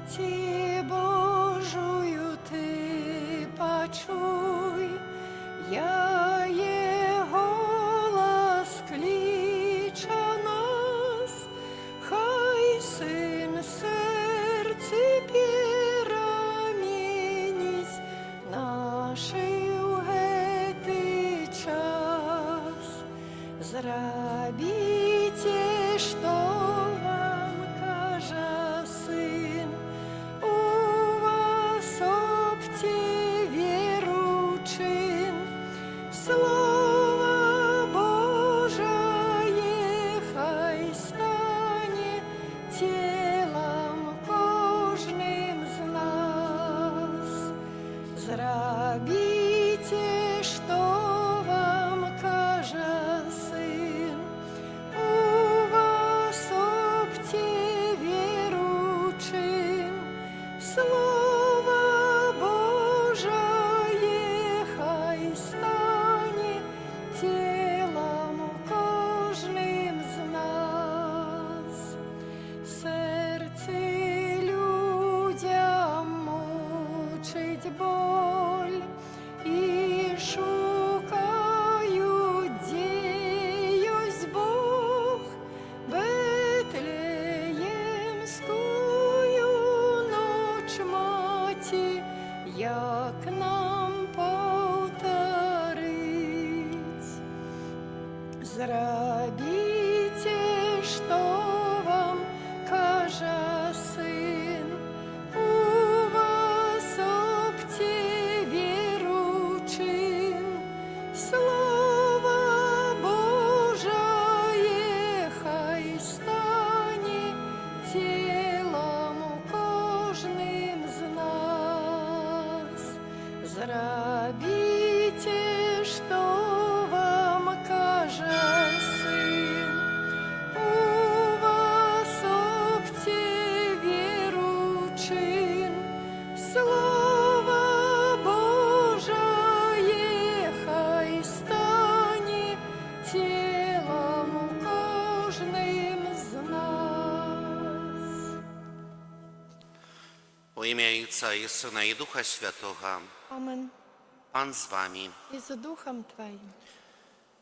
Маті Божою ти почуй, я є голос клича нас, хай син серці перемінить наші у гетий час. Зробіть, що вам каже син, у вас обте віру чин. Слово Божає хай стане тілом кожним з нас. Зробіть, що вам каже син, у вас обте віру чин. Слово Божає хай стане тілом кожним з нас. Серце людям мучить боль і шукають, де єсть Бог. Бетлеємською ноч маті, як нам повторить. Зробіть, що вам каже син, у вас обте віру чин. Слово Божає хай стане тілом кожним з нас. Зробіть, що вам каже син, у вас обте віру чин. Слово Божає хай стане тілом кожним з нас. У ім'я Отця і Сина і Духа Святого. Amen. Пан з вами. І з Духом Твоїм.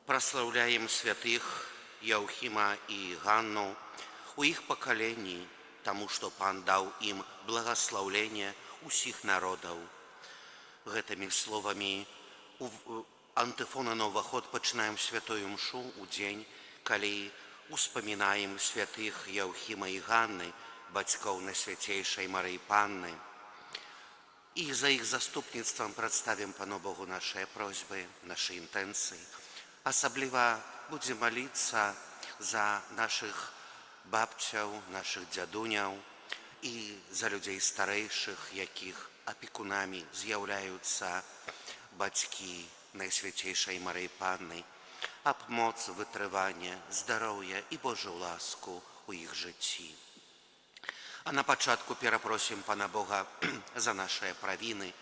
Прославляем святых Яухима и Ганну у их поколений, тому, что Пан дал им благословление усіх народов. Гэтымі словамі у антифона на ўваход пачынаем святую мшу у дзень, калі успамінаем святых Яухима и Ганны, бацькоў Найсвяцейшай Марыі Панны. І за іх заступніцтвам прадставім Пану Богу нашыя просьбы, нашы інтэнцыі. Асабліва будзем маліцца за нашых бабцяў, нашых дзядуняў і за людзей старэйшых, якіх апекунамі з'яўляюцца бацькі Найсвяцейшай Марыі Панны, аб моц, вытрыванне, здароўя і Божую ласку у іх жыцці. А на пачатку перапросім Пана Бога за нашыя правіны,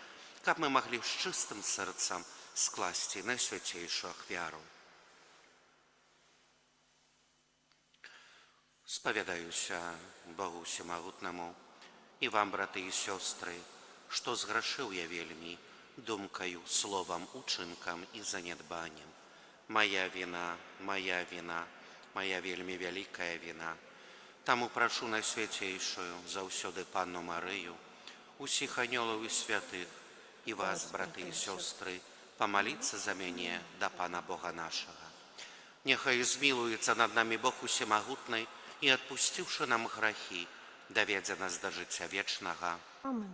каб мы маглі з чыстым сэрцам скласці Найсвяцейшую ахвяру. Спавядаюся Богу Всемагутнаму і вам, браты і сёстры, што зграшыў я вельмі думкаю, словам, учынкам і занядбаннем. Моя віна, моя віна, моя вельмі вялікая віна. Таму прашу Найсвяцейшую заўсёды Панну Марыю, усіх анёлаў і святых, і вас, браты і сёстры, памаліцца за мяне да Пана Бога нашага. Няхай змілуецца над намі Бог Усемагутны і, адпусціўшы нам грахі, даведзе нас да жыцця вечнага. Amen.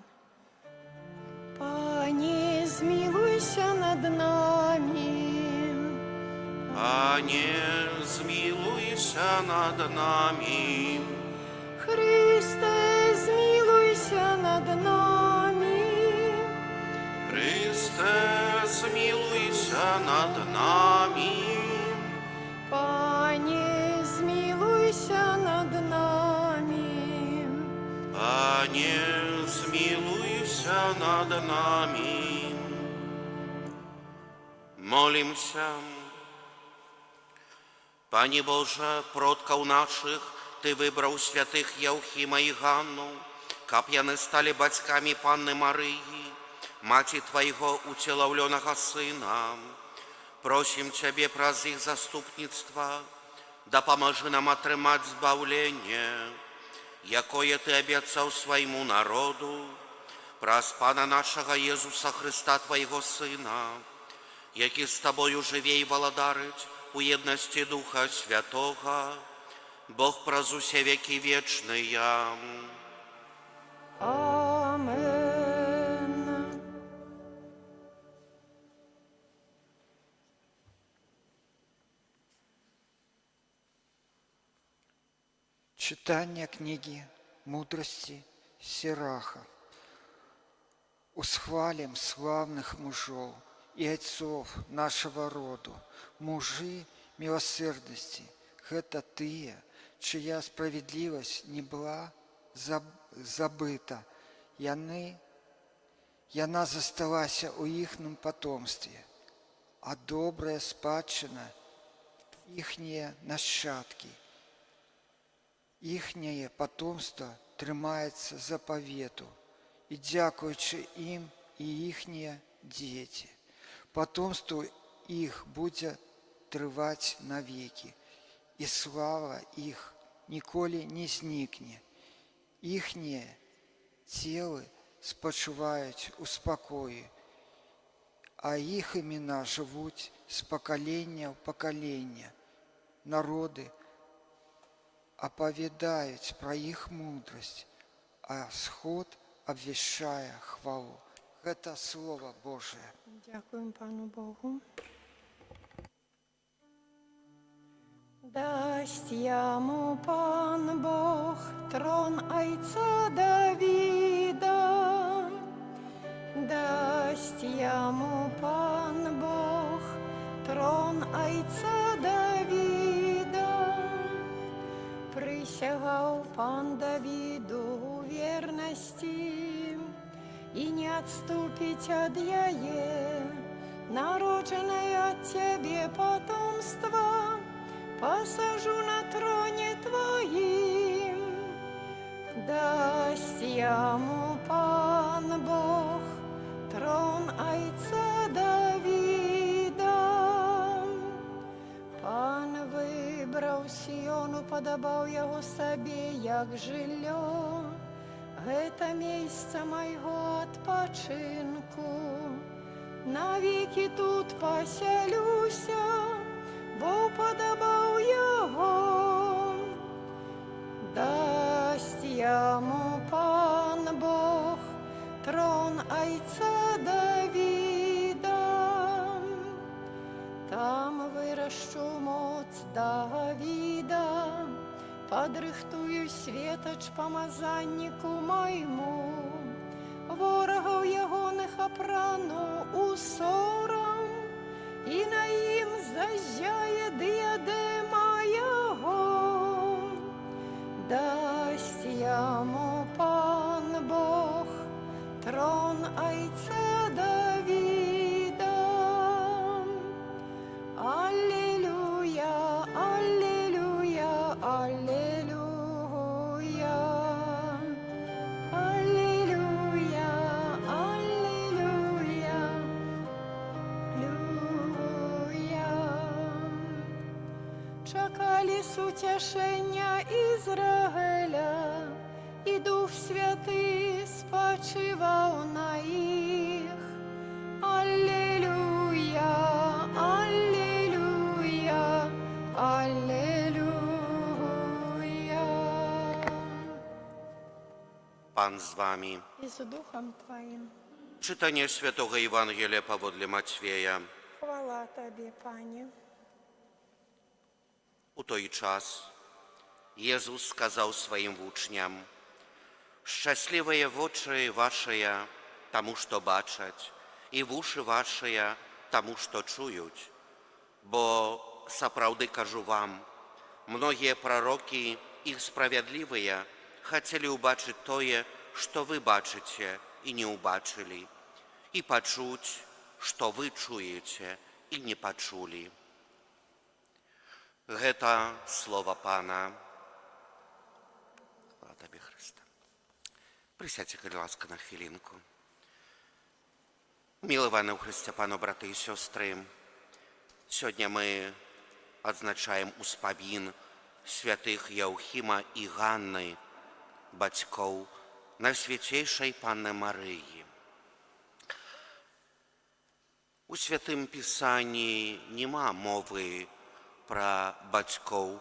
Пане, змилуйся над нами. Пане, змилуйся над нами. Христе, змилуйся над нами. Христе, змилуйся над нами. Пане, змилуйся над нами. Пане, змилуйся над нами. Молимся. Пане Боже, продкаў нашых, Ты выбраў святых Яухима і Ганну, каб яны сталі бацькамі Панны Марыі, маці Твайго уцелаўлёнага Сына. Просім Цябе праз іх заступніцтва, дапамажы нам атрымаць збаўленне, якое Ты абяцаў свайму народу, праз Пана нашага Езуса Хрыста, Твайго Сына, які з Табою жыве і валадарыць у еднасці Духа Святога, Бог праз усе векі вечныя. Amen. Читание книги мудрости Сираха. Усхвалим славных мужов и отцов нашего роду, мужи милосердности, это тыя, чья справедливость не была забыта, яна засталася у іхнім потомстве, а добрая спадчына іхнія нашчадкі. Іхняе потомство трымаецца запавету, і дзякуючы ім і іхнія дзеці. Потомство іх будзе трываць навекі, і слава іх ніколі не знікне. Іхнія целы спачуваюць у спакоі, а іх імена жывуць з пакалення ў пакаленне. Народы апавядаюць пра іх мудрасць, а сход абвяшчае хвалу. Гэта Слово Божие. Дякуємо Пану Богу. Дасть йому Пан Бог трон Отця Давида, дасть йому Пан Бог трон Отця Давида. Присягав Пан Давиду у вірності і не отступить от яе, народженое от тебе потомство, посажу на троне Твоим. Дасть ему Пан Бог трон Отця Давида. Пан выбрав Сіону, подобав його собі, як жилье. Это место моего отпочинку, навеки тут поселюся, бо подобав його. Дасть йому Пан Бог трон Отця Давида. Там выращу моц Давида, подрыхтую светоч помазаннику моему, ворогов ягоных опрану усором, и на им зажжає диадема його. Дасть йому Пан Бог трон Отця Давида. Аллилуйя, аллилуйя, аллилуйя. Аллилуйя, аллилуйя, аллилуйя. Чекали утешення Ізраїля, і Дух Святий спочивав на їх. Аллилуйя, аллилуйя, аллилуйя. Pan z Wami. І з Духом Твоїм. Czytanie Świętego Ewangelia powodle Macieja. Хвала Тобі, Пані. U той час Jezus сказał swoim uczniom: Szczęśliwe oczy wasze, тому что бачать, і вуші ваші, тому что чують. Бо, сапраўды кажу вам, многие пророки, их справедливые, хотели убачить тое, что вы бачите и не убачили, и почуть, что вы чуете и не почули. Гэта слова Пана. Слава Тобі, Христе. Присядьте, калі ласка, на хвілінку. Мілаваны ў Хрысце пану, браты і сёстры, сёння мы адзначаем успамін святых Яўхіма і Ганны, бацькоў Найсвяцейшай Панны Марыі. У Святым Пісанні няма мовы пра бацькоў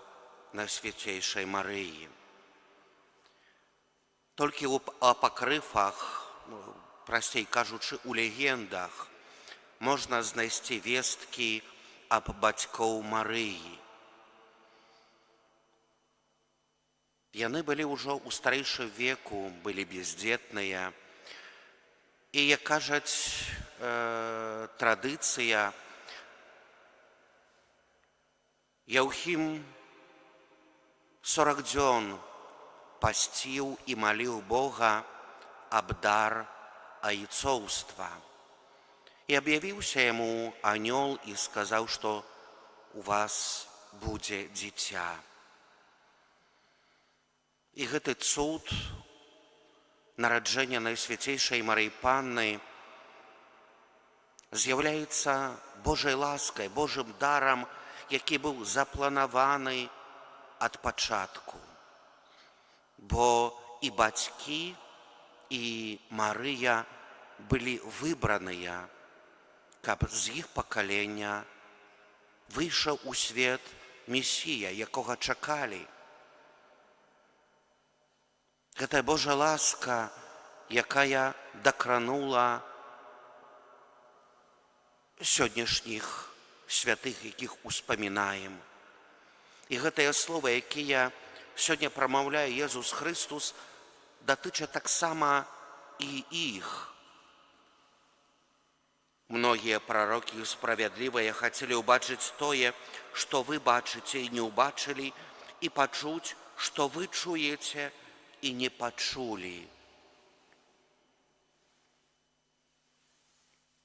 Найсвяцейшай Марыі. Толькі ў апакрыфах, прасцей кажучы, у легендах, можна знайсці весткі аб бацькоў Марыі. Яны былі ўжо ў старэйшым веку, былі бездзетныя. І, як кажаць, традыцыя, Яўхім 40 дзён пасціў і маліў Бога аб дар айцоўства. І аб'явіўся яму анёл і сказаў, што у вас будзе дзіця. І гэты цуд нараджэння Найсвяцейшай Марыі Панны з'яўляецца Божай ласкай, Божым дарам, які быў запланаваны ад пачатку. Бо і бацькі, і Марыя былі выбраныя, каб з іх пакалення выйшаў у свет Месія, якога чакалі. Гэта Божа ласка, якая дакранула сённяшніх святых, якіх успамінаем. І гэтыя словы, якія сёння прамаўляе Езус Хрыстус, датычаць таксама і іх. Многія прарокі справядлівыя хацелі ўбачыць тое, што вы бачыце і не ўбачылі, і пачуць, што вы чуеце і не пачулі.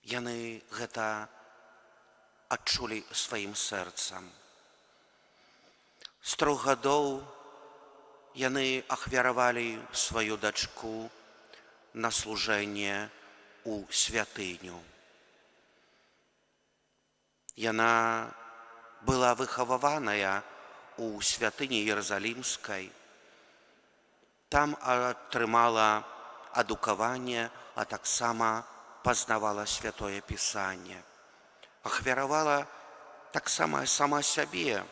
Яны гэта адчулі сваім сэрцам. З 3 гадоў яны ахвяравалі сваю дачку на служэнне ў святыню. Яна была выхававаная ў святыні Іерусалімскай. Там атрымала адукаванне, а таксама пазнавала Святое Пісанне. Ахвяравала таксама сама сябе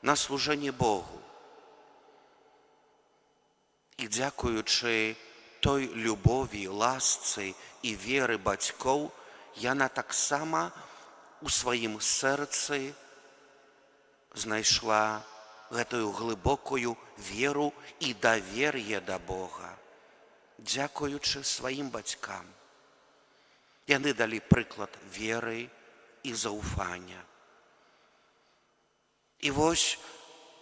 на служэнне Богу. І дзякуючы той любові, ласцы і веры бацькоў, яна таксама у сваім сэрцы знайшла гэтую глыбокую веру і давер'е да Бога, дзякуючы сваім бацькам. Яны далі прыклад веры і заўфання. І вось,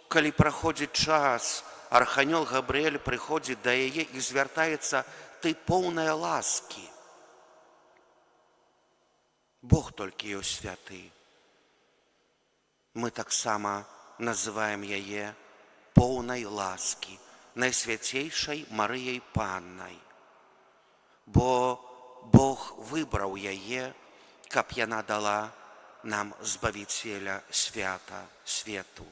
калі праходзіць час, арханёл Габрыэль прыходзіць да яе і звяртаецца: ты поўная ласкі. Бог толькі ёсць святы. Мы таксама называем яе поўнай ласкі, Найсвяцейшай Марыяй Паннай. Бо Бог выбраў яе, каб яна дала нам Збавіцеля свята, свету.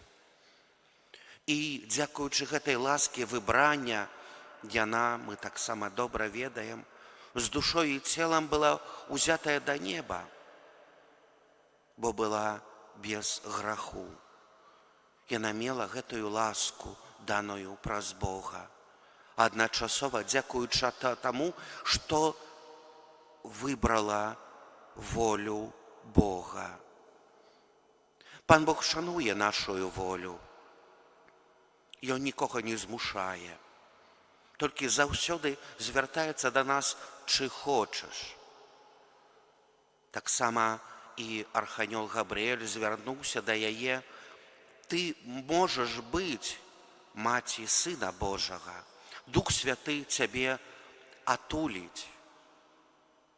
І дзякуючы гэтай ласкі выбрання, яна, мы таксама добра ведаем, з душой і целам была ўзятая да неба, бо была без граху. Яна мела гэтую ласку, даную праз Бога, адначасова дзякуючы таму, што выбрала волю Бога. Пан Бог шануе нашую волю. Ён нікога не змушае. Толькі заўсёды звяртаецца да нас: чы хочаш. Таксама і арханёл Габрыэль звярнуўся да яе: ты можаш быць маці Сына Божага. Дух Святы цябе атуліць.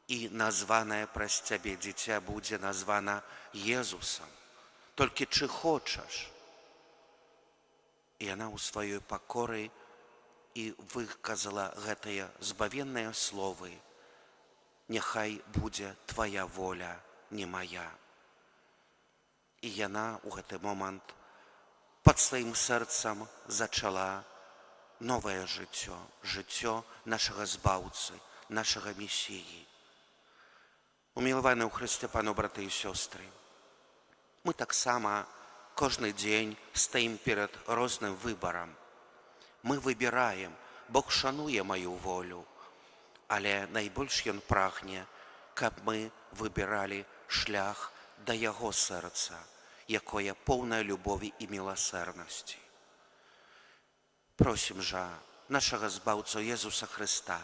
І названае праз цябе дзіця будзе названа Езусам. Толькі чы хочаш. І яна ў сваёй пакоры і выказала гэтыя збавенныя словы: «Няхай будзе твая воля, не мая». І яна ў гэты момант пад сваім сэрцам зачала новае жыццё, жыццё нашага збаўцы, нашага месіі. Умілаваны ў Хрысце пану, браты і сёстры, мы таксама кожны дзень стаім перад розным выбарам. Мы выбіраем, Бог шануе маю волю, але найбольш Ён прагне, каб мы выбіралі шлях да Яго сэрца, якое поўнае любові і міласэрнасці. Просім жа нашага збаўцу Езуса Хрыста,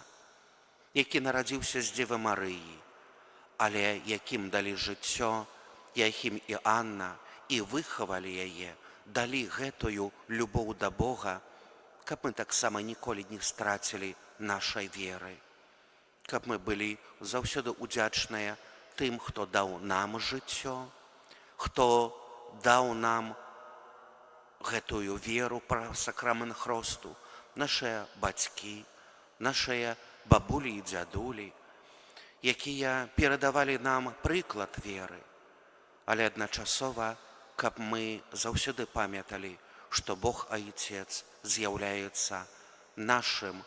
які нарадзіўся з Дзевы Марыі, але якім далі жыццё Яахім і Анна і выхавалі яе, далі гэтую любоў да Бога, каб мы таксама ніколі не страцілі нашай веры, каб мы былі заўсёды удзячныя тым, хто даў нам жыццё, хто даў нам гэтую веру пра сакрамент хросту, нашыя бацькі, нашыя бабулі і дзядулі, якія перадавалі нам прыклад веры, але адначасова, каб мы заўсёды памяталі, што Бог Айцец з'яўляецца нашым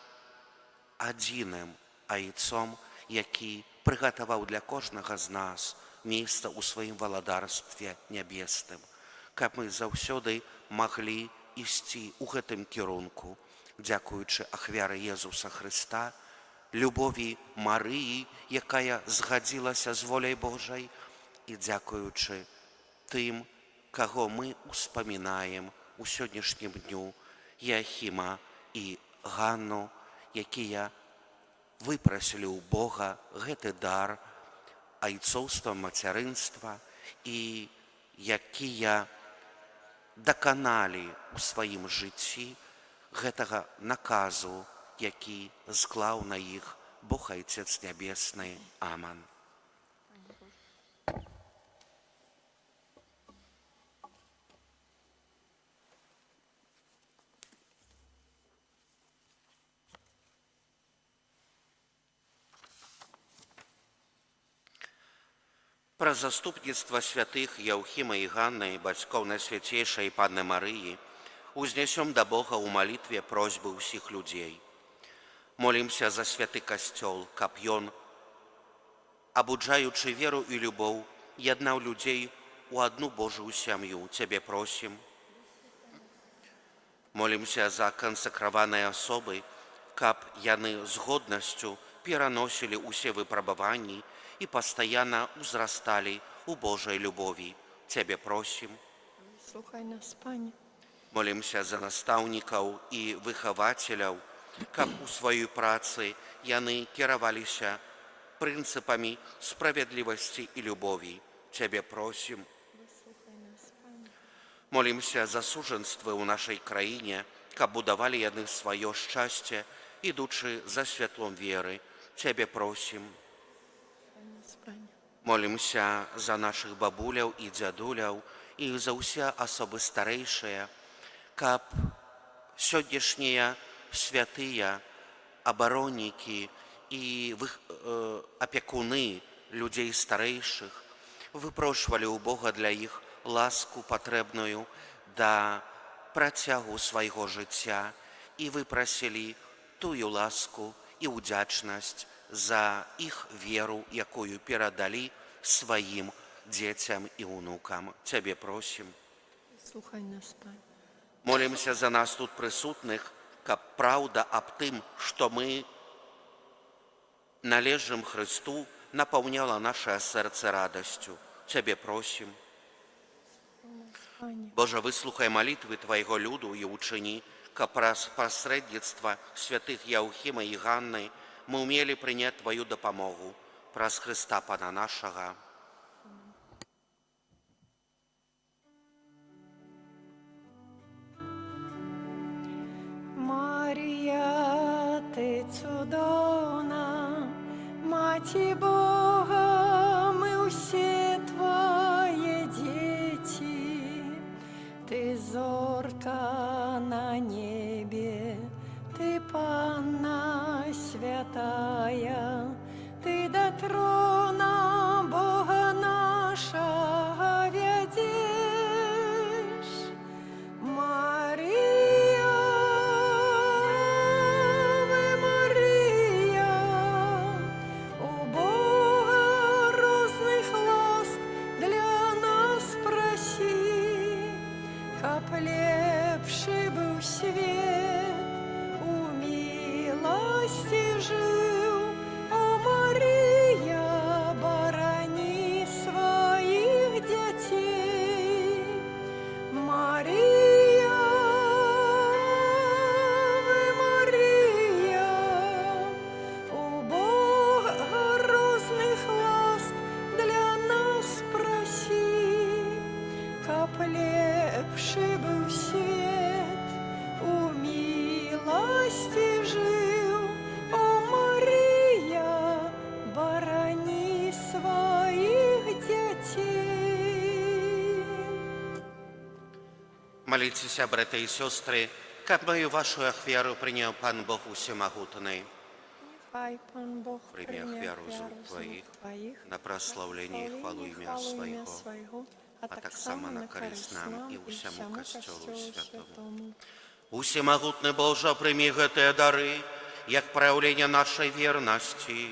адзіным айцом, які прыгатаваў для кожнага з нас месца ў сваім валадарстве нябесным, каб мы заўсёды маглі ісці ў гэтым кірунку, дзякуючы ахвяры Езуса Хрыста, любові Марыі, якая згадзілася з воляй Божай, і дзякуючы тым, каго мы успамінаем у сённяшнім дню, Яахіма і Ганну, якія выпрасілі ў Бога гэты дар айцоўства, мацярынства і якія даканалі ў сваім жыцці гэтага наказу, які склаў на іх Бог Айцец Нябесны. Аман. Праз заступніцтва святых Яухіма і Ганны, бацькоў Найсвяцейшай Панны Марыі, узнясём да Бога ў малітве просьбы ўсіх людзей. Молімся за святы касцёл, каб ён, абуджаючы веру і любоў, яднаў людзей у адну Божую сям'ю. Цябе просім. Молімся за кансакраваныя асобы, каб яны з годнасцю пераносілі ўсе выпрабаванні і пастаянна ўзрасталі ў Божай любові. Цябе просім. Слухай нас, Пане. Молімся за настаўнікаў і выхавацеляў, каб у сваёй працы яны кіраваліся прынцыпамі справядлівасці і любові. Цябе просім. Молімся за сужэнствы ў нашай краіне, каб будавалі яны сваё шчасце, ідучы за святлом веры. Цябе просім. Молімся за нашых бабуляў і дзядуляў і за ўсе асобы старэйшыя, каб сённяшнія святыя абароннікі і апекуны людзей старэйшых выпрошвалі ў Бога для іх ласку патрэбную да працягу свайго жыцця і выпрасілі тую ласку і ўдзячнасць за іх веру, якую перадалі сваім дзецям і ўнукам. Цябе просім. Слухай нас, Пане. Молімся за нас тут прысутных, каб праўда аб тым, што мы належым Хрысту, напаўняла нашае сэрца радасцю. Цябе просім. Божа, выслухай малітвы Твайго люду і учыні, каб праз пасрэдніцтва святых Яухіма і Ганны мы ўмелі прыняць Тваю дапамогу праз Хрыста Пана нашага. Марія, ти цудовна, Маті Бога, ми усі Твої діти. Ти зорка на небі, ти святая, ты до трона Бога нашего ведешь. Мария, Ave Мария, у Бога розных ласк для нас проси, каб лепший был свет, у милости жил. О, Мария, борони своих детей. Мария, Ave Мария, у Бога розных ласк для нас проси, каб лепший был свет, у милости жил. О, Мария, борони своих детей. Молитесь, братья и сестры, как мою вашу ахверу принял Пан Бог Всемогутный, Нехай Пан Бог примя прийме ахвяру з ахвяру рук з Твоїх, рук Твоїх, на прославление и хвалу имя Своего, а так само на користь нам и усему Костелу Святому. Усемогутный Боже, прими гэтыя дары, як проявление нашей верности,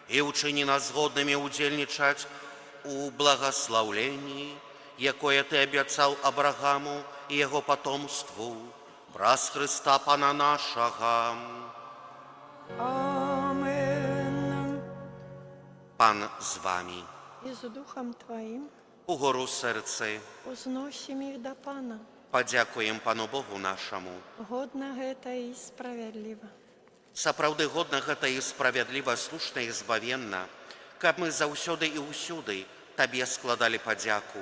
и учини нас згодными удельничать у благословлении, якое Ты обещал Аврааму и его потомству, праз Христа Пана нашего. Амен. Пан з вами. И с Духом Твоим Угору серце, узносим их до Пана. подякуем Пану Богу нашему. Годно это и справедливо. Сапраўды годна гэта і справядліва, слушна і збавенна, каб мы заўсёды і ўсюды Табе складалі падзяку,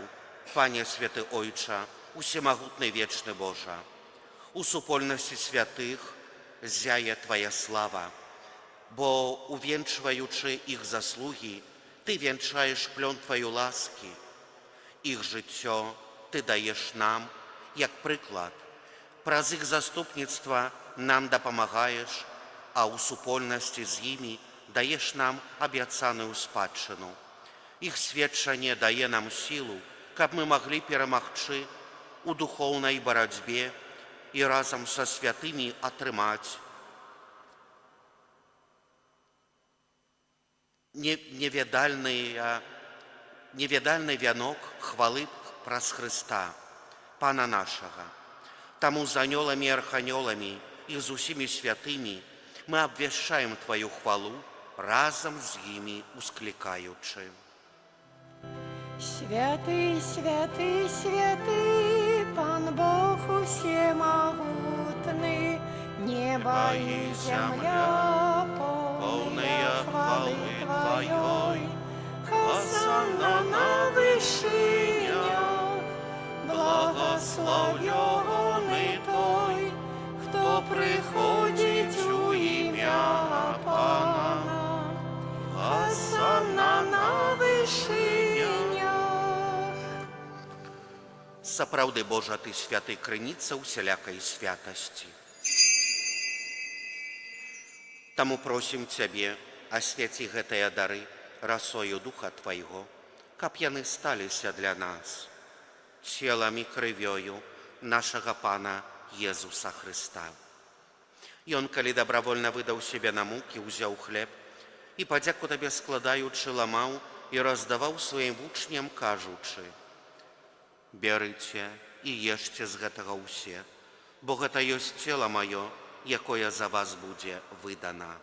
Пане святы Ойча, усемагутны вечны Божа. У супольнасці святых зяе Твая слава, бо, увенчваючы іх заслугі, Ты венчаеш плён Твою ласкі. Іх жыццё Ты даеш нам, як прыклад. Праз іх заступніцтва нам дапамагаеш, а ў супольнасці з імі даеш нам абяцаную спадчыну. Іх сведчанне дае нам сілу, каб мы маглі перамагчы у духоўнай барацьбе і разам са святымі атрымаць невядальны вянок хвалы праз Хрыста, Пана нашага. Таму з анёламі і арханёламі і з усімі святымі мы абвяшчаем Тваю хвалу, разам з імі усклікаючы. Святый, святый, святый, Пан Бог всемогутный, небо и земля полные хвалы Твоей. Хосанна на вышинях, благословенный Той, кто приходит у имя Пана. Хосанна на вышинях. Сапраўды, Божа, Ты святы, крыніца усялякай святасці. Таму просім Цябе, асвяці гэтыя дары расою Духа Твайго, каб яны сталіся для нас целам і крывёю нашага Пана Езуса Хрыста. Ён, калі добровольна выдаў сябе на мукі, узяў хлеб і, падзяку Табе складаючы, ламаў і раздаваў сваім вучням, кажучы: «Бярыце і ешце з гэтага ўсе, бо гэта ёсць цела маё, якое за вас будзе выдана».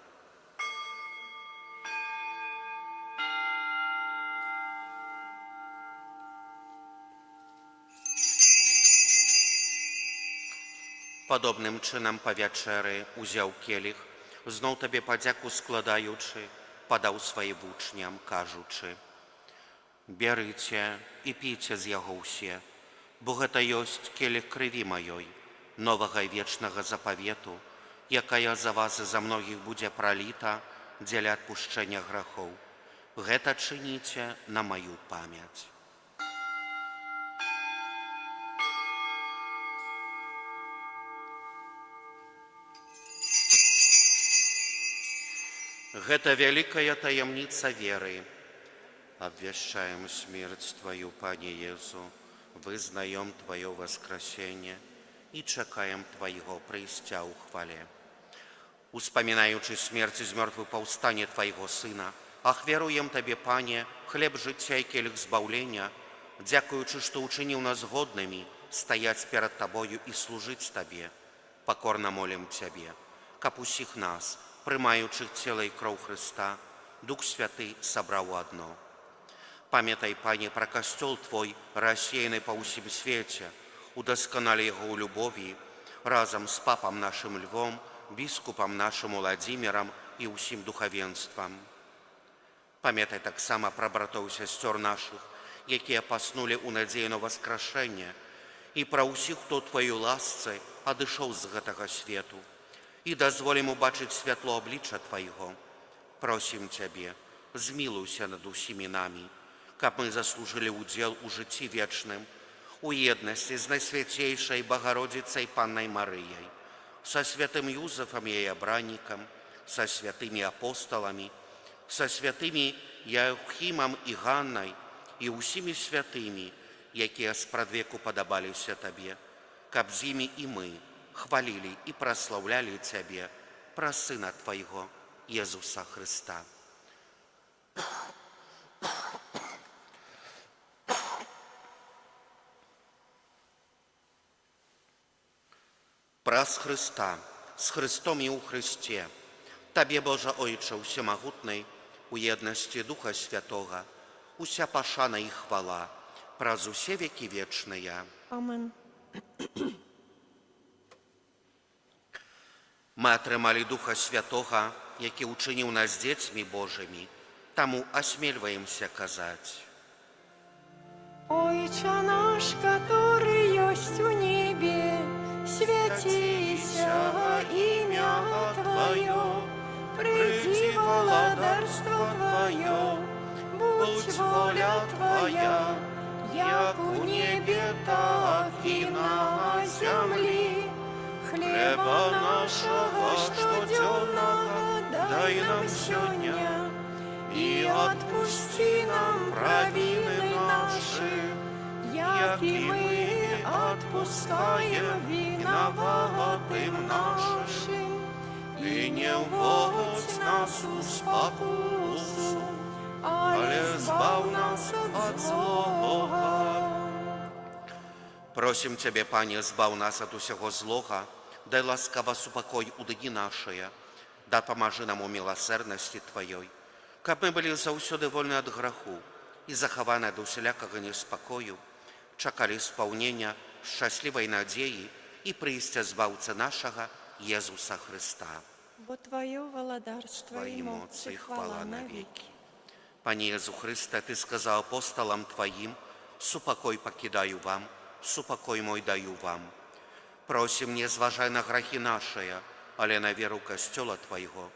Падобным чынам па вячэры узяў келіх, зноў Табе падзяку складаючы, падаў сваім вучням, кажучы: «Бярыце і піце з яго ўсе, бо гэта ёсць келіх крыві маёй, новага і вечнага запавету, якая за вас і за многіх будзе праліта дзеля адпушчэння грахоў. Гэта чыніце на маю памяць». Гэта вялікая таямніца веры. Обвещаем смерть Твою, Пане Езу, вызнаем Твое воскресение и чекаем Твоего прийстя у хвале. Успоминаючи смерть из мертвых повстание Твоего Сына, ахверуем Тебе, Пане, хлеб життя и келих збавления, дякуючи, что учинил нас годными стоять перед Тобою и служить Тебе. Покорно молим Тебе, каб усіх нас, приймаючих тіло і кров Христа, Дух Святый собрал у одно. Памятай, Пане, про костел Твой, рассеянный по усім свете, удосконали его у любови, разом с папом нашим Львом, біскупом нашим Владимиром и усім духовенством. Памятай так само про братов и сестер наших, якія паснули у надзеі на воскрешение, и про усіх, хто Твою ласце адышоў з гэтага свету, и дозволим убачить святло обличчя Твоего. Просим Тебе, змилуйся над усіми нами, каб мы заслужили удел у житті вечным, у едности с Найсвятейшей Богородицей Панной Марией, со святым Юзефом и Обранником, со святыми апостолами, со святыми Яухимом и Ганной и усіми святыми, якія спрадвеку падабаліся Табе, каб з імі і мы хвалили и прославляли Тебе, про Сына Твоего, Иисуса Христа. Праз Христа, с Христом и у Христе, Табе, Боже Ойче Всемогутний, у єдності Духа Святого, уся пашана і хвала, праз усе веки вечные. Амен. Мы атрымалі Духа Святого, які учыніў нас дзецьмі Божымі, таму асмельваемся казаць. Ойче наш, который есть у небе, святися имя Твое, приди владарство Твое, будь воля Твоя, як у небе, так и на земли. Хлеба нашего штоденного дай нам сегодня, и отпусти нам провины наши, як и мы отпускаем виноватым нашим. И не вводь нас в спокусу, але избав нас от злого. Просим Тебе, Пане, збав нас от усього злога, дай ласкаво супокой у дні нашої, да поможи нам у милосердности Твоей, каб мы были заўсёды вольны от граху и захаваны от усялякага неспокою, чакали исполнения счастливой надеи и прийстя збавца нашего Иисуса Христа. Бо Твое владарство Твои и моцы моцы и хвала хвала навеки. навеки. Пане Иисус Христе, Ты сказал апостолам Твоим, супокой покидаю вам, супокой мой даю вам. Просим, не зважай на грахи наши, але на веру костела Твоего,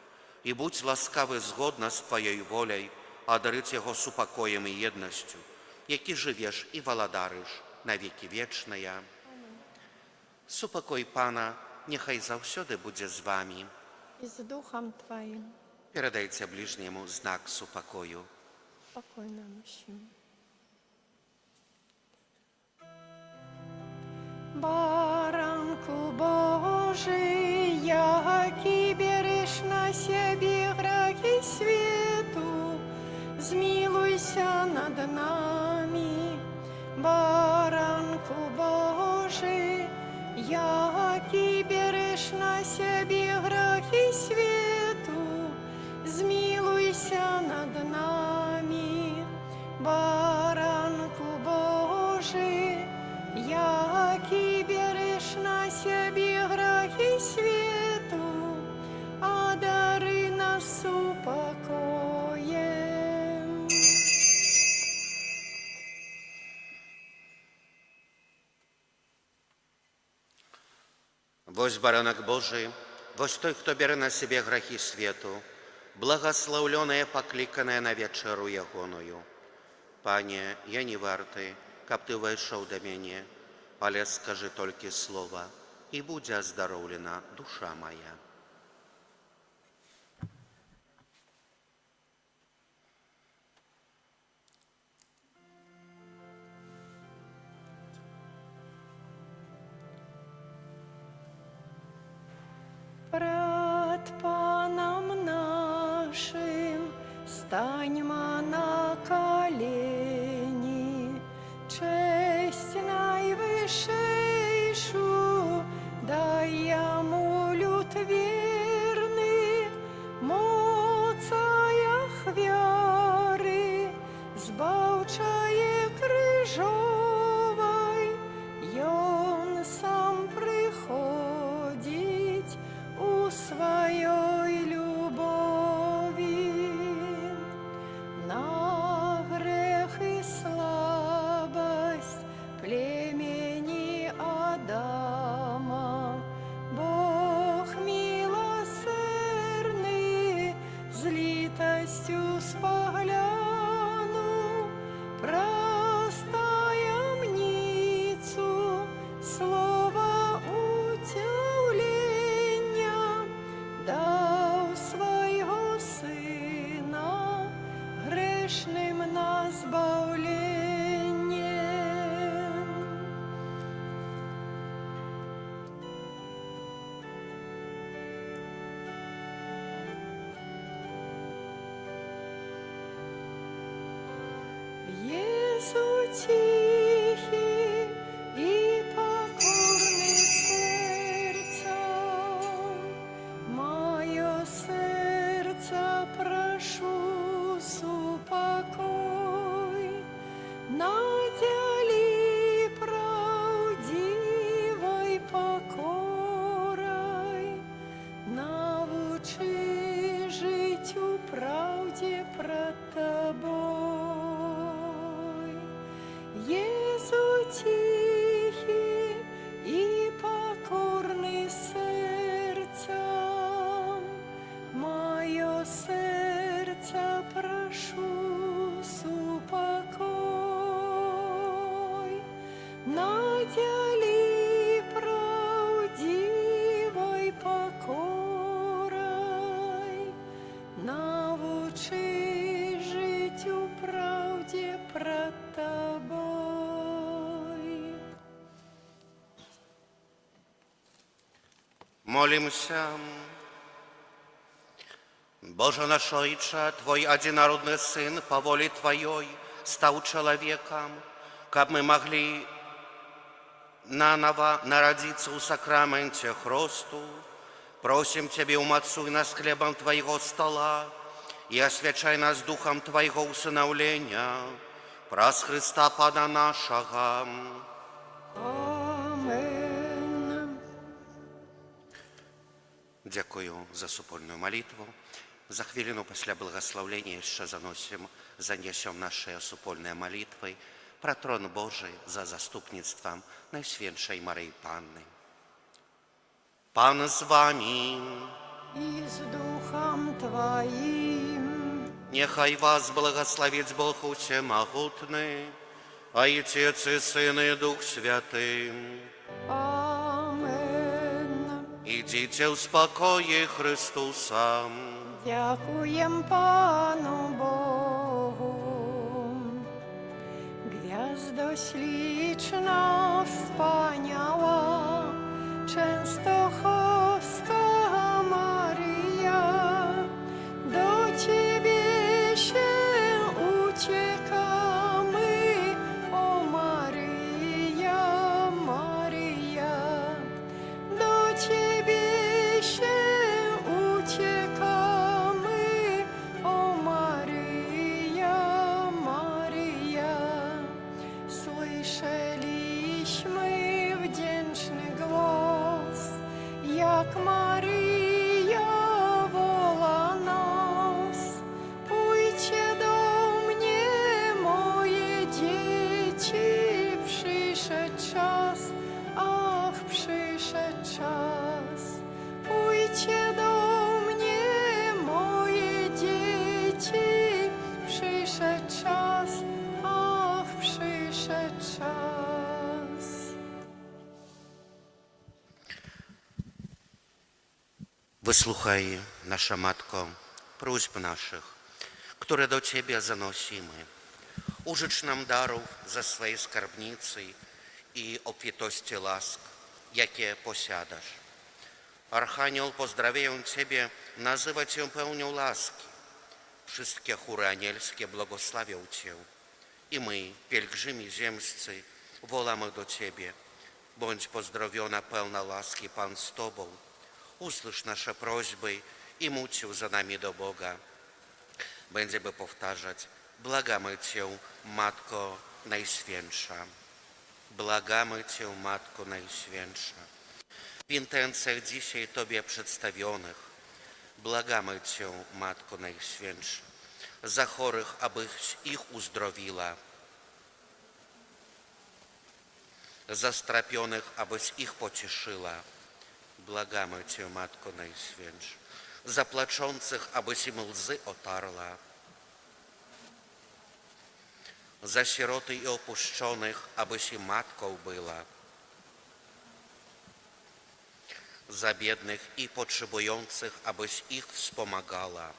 и будь ласкавы згодно с Твоей волей одарить его супокоем и едностью, які живешь и владарыш на веки вечные. Супокой Пана, нехай заўсёды будзе з вами. И с Духом Твоим Передайте ближнему знак супокою. спокойно мужчина. Баранку Божий, який береш на себе грехи свету, змилуйся над нами. Баранку Божий, який береш на себе грехи свету, змилуйся над нами. Баранку Божий, який береш на себе грехи свету, одари нас упокоем. Вось баранак Божий, вось той, хто бере на себе грахи свету, благословленное, покликанное на вечеру ягоную. Пане, я не варты, каб Ты вайшоў да мяне, але скажи толькі слова, і будзе аздароўлена душа моя. najświętszejszu, daj jemu lud wierny, moca Jahwiary, zbawczaje krzyżowej, i on sam przychodzić u swojej lubowi. На грех и слабость племени Адама Бог милосердный с литостью споглянул, простаемницу слова утявления дал своего сына грешным на збавление. Єсу тихий і покорний серцем, моє серце прошу супокой, надели правдивой покорой, научи жить у правде пред тобой. Єсу тихий і покорний серцем, моє серце прошу супокой, надели правдивой покорой, научи жить у правде пред тобой. Молимся. Боже наш Ojcze, Twój одинородный Сын по воле Твоей стал человеком, как мы могли наново народиться у сакраменте Христу. Просим Тебе, умацуй нас хлебом Твоего стола и освячай нас духом Твоего усыновления, праз Христа Пана нашего. Amen. Дякую за супольную молитву. За хвилину після благословлення ще занесем наші супольні молитви про трон Божий за заступництвом Найсвятшей Марії Панни. Пан з вами, И с Духом Твоим. нехай вас благословить Бог Всемогутний, Отец и Сын и Дух Святый. Amen. Идите в спокое Христуса. Дякуем Пану Богу. Gwiazdo śliczna wspaniała, Częstochowska Maryja, do Ciebie się uciekamy, o Maryja, Maryja, do Ciebie się uciekamy, o Maryja, Maryja. Słyszeliśmy wdzięczny głos, jak Maryja woła nas. Pójdźcie do mnie, moje dzieci, przyszedł czas, ach, przyszedł czas. Pójdźcie do mnie, moje dzieci, przyszedł czas, ach, przyszedł czas. Wysłuchaj, nasza Matko, próśb naszych, które do Ciebie zanosimy. Użycz nam darów ze swojej skarbnicy i obfitości łask, jakie posiadasz. Archanioł, pozdrawiają Ciebie, nazywa Cię pełnią łaski. Wszystkie chóry anielskie błogosławią Cię. I my, pielgrzymi ziemscy, wołamy do Ciebie. Bądź pozdrowiona, pełna łaski, Pan z Tobą. Usłysz nasze prośby i módl się za nami do Boga. Będziemy powtarzać: błagamy Cię, Matko Najświętsza. Błagamy Cię, Matko Najświętsza. W intencjach dzisiaj Tobie przedstawionych błagamy Cię, Matko Najświętsza, za chorych, abyś ich uzdrowiła, za strapionych, abyś ich pocieszyła. Błagamy Cię, Matko Najświętsza, za płaczących, abyś im łzy otarła, za sieroty i opuszczonych, abyś im matką była, za biednych i potrzebujących, abyś ich wspomagała,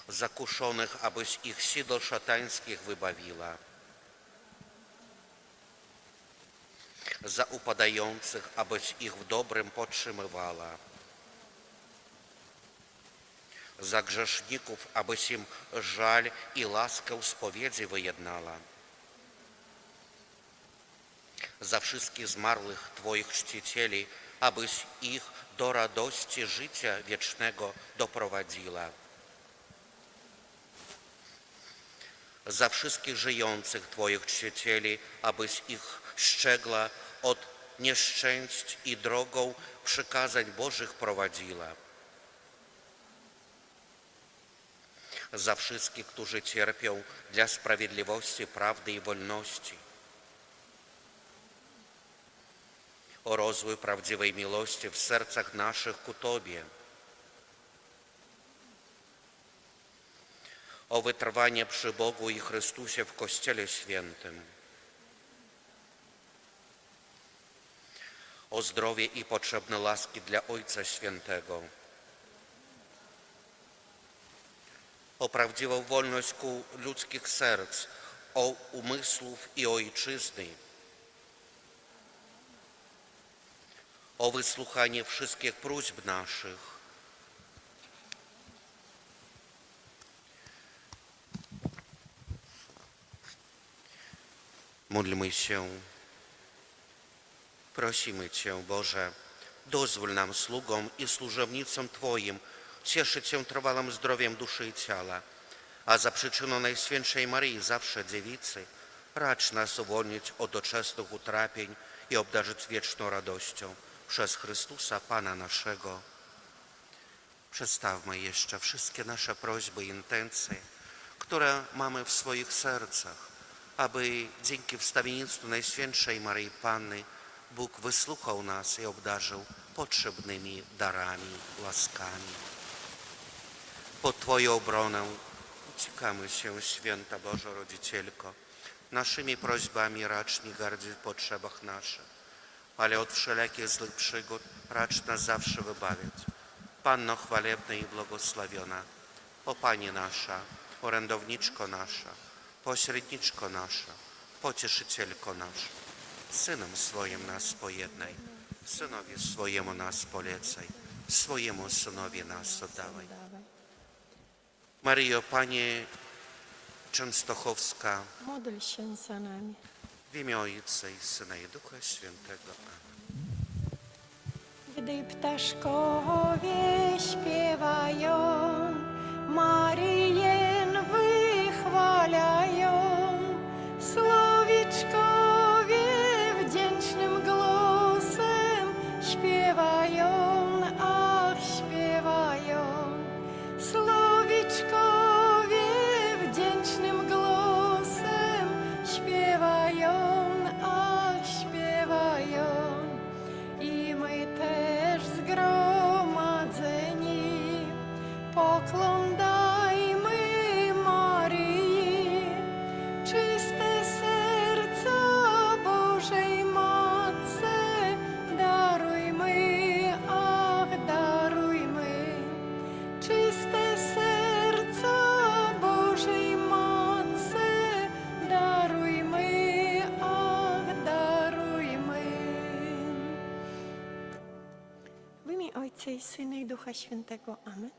za kuszonych, abyś ich sidł szatańskich wybawiła, za upadających, abyś ich w dobrym podtrzymywała, za grzeszników, abyś im żal i laskę spowiedzi wyjednała, za wszystkich zmarłych Twoich czcicieli, abyś ich do radości życia wiecznego doprowadziła, za wszystkich żyjących Twoich czcicieli, abyś ich strzegła od nieszczęść i drogą przykazań Bożych prowadziła, za wszystkich, którzy cierpią dla sprawiedliwości, prawdy i wolności, o rozwój prawdziwej miłości w sercach naszych ku Tobie, o wytrwanie przy Bogu i Chrystusie w Kościele Świętym, o zdrowie i potrzebne łaski dla Ojca Świętego, o prawdziwą wolność ku ludzkich serc, o umysłów i ojczyzny, o wysłuchanie wszystkich próśb naszych, módlmy się. Prosimy Cię, Boże, dozwól nam, sługom i służebnicom Twoim, cieszyć się trwałym zdrowiem duszy i ciała, a za przyczyną Najświętszej Maryi, zawsze Dziewicy, racz nas uwolnić od doczesnych utrapień i obdarzyć wieczną radością przez Chrystusa, Pana naszego. Przedstawmy jeszcze wszystkie nasze prośby i intencje, które mamy w swoich sercach, aby dzięki wstawiennictwu Najświętszej Maryi Panny Bóg wysłuchał nas i obdarzył potrzebnymi darami, łaskami. Pod Twoją obronę uciekamy się, Święta Boża Rodzicielko. Naszymi prośbami racz nie gardzić w potrzebach naszych, ale od wszelakich złych przygód racz nas zawsze wybawiać. Panno chwalebna i błogosławiona, o Pani nasza, orędowniczko nasza, pośredniczko nasza, pocieszycielko nasza, Synem swoim nas pojednaj, Synowi swojemu nas polecaj, swojemu Synowi nas oddawaj. Maryjo, Pani Częstochowska, Módl się za nami. w imię Ojca i Syna i Ducha Świętego. Amen. Gdy ptaszkowie śpiewają, Maryję wychwalają, słowiczkowie wdzięcznym głosem śpiewają, ach, śpiewają. Słowiczkowie wdzięcznym głosem śpiewają, ach, śpiewają. I my też zgromadzeni poglądajmy Maryi, czyste serca Bożej Matce darujmy, ach, darujmy. Czyste serca Bożej Matce darujmy, ach, darujmy. W imię Ojca i Syna i Ducha Świętego. Amen.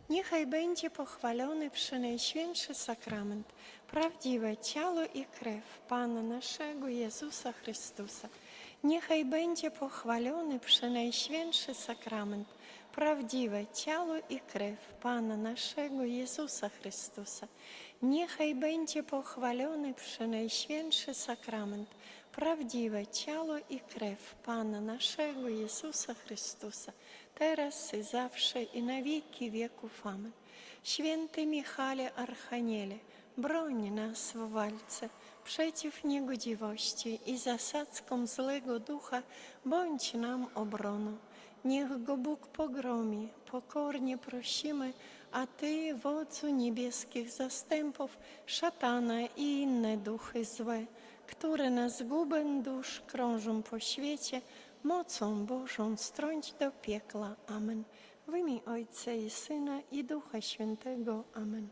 Niechaj będzie pochwalony Przenajświętszy Sakrament, prawdziwe ciało i krew Pana naszego Jezusa Chrystusa. Niechaj będzie pochwalony Przenajświętszy Sakrament, prawdziwe ciało i krew Pana naszego Jezusa Chrystusa. Niechaj będzie pochwalony Przenajświętszy Sakrament, prawdziwe ciało i krew Pana naszego Jezusa Chrystusa, teraz i zawsze i na wieki wieków. Amen. Święty Michale Archaniele, broń nas w walce przeciw niegodziwości i zasadzkom złego ducha, bądź nam obroną. Niech go Bóg pogromi, pokornie prosimy, a Ty, wodzu niebieskich zastępów, szatana i inne duchy złe, które na zgubę dusz krążą po świecie, mocą Bożą strąć do piekla. Amen. W imię Ojca i Syna i Ducha Świętego. Amen.